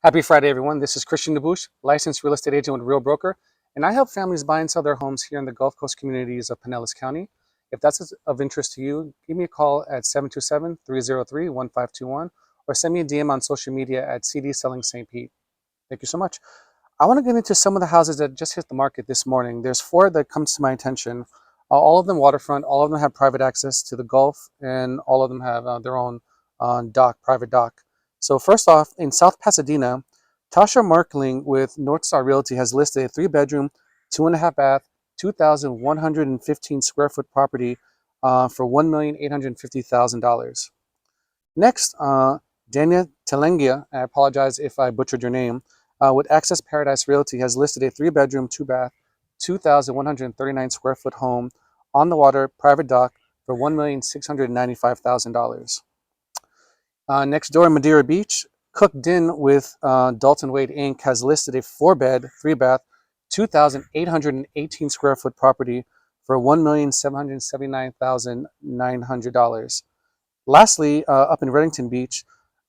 Happy Friday, everyone. This is Christian DeBouche, licensed real estate agent with Real Broker, and I help families buy and sell their homes here in the Gulf Coast communities of Pinellas County. If that's of interest to you, give me a call at 727-303-1521 or send me a DM on social media at CD Selling St. Pete. Thank you so much. I want to get into some of the houses that just hit the market this morning. There's four that comes to my attention. All of them waterfront, all of them have private access to the Gulf, and all of them have their own private dock. So first off, in South Pasadena, Tasha Markling with North Star Realty has listed a 3-bedroom, 2.5 bath, 2,115 square foot property for $1,850,000. Next, Dania Telengia, I apologize if I butchered your name, with Access Paradise Realty has listed a 3-bedroom, 2-bath, 2,139 square foot home on the water, private dock for $1,695,000. Next door in Madeira Beach, Cook Din with Dalton Wade Inc. has listed a 4-bed, 3-bath, 2,818 square foot property for $1,779,900. Lastly, up in Reddington Beach,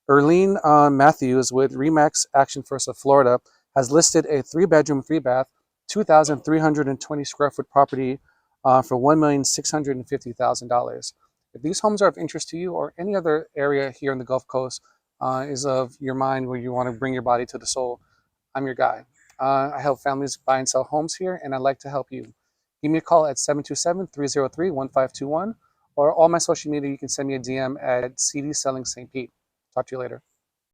Erlene Matthews with Remax Action First of Florida has listed a 3-bedroom, 3-bath, 2,320 square foot property for $1,650,000. If these homes are of interest to you or any other area here in the Gulf Coast is of your mind where you want to bring your body to the soul, I'm your guy. I help families buy and sell homes here, and I'd like to help you. Give me a call at 727-303-1521, or all my social media, you can send me a DM at CD Selling St. Pete. Talk to you later.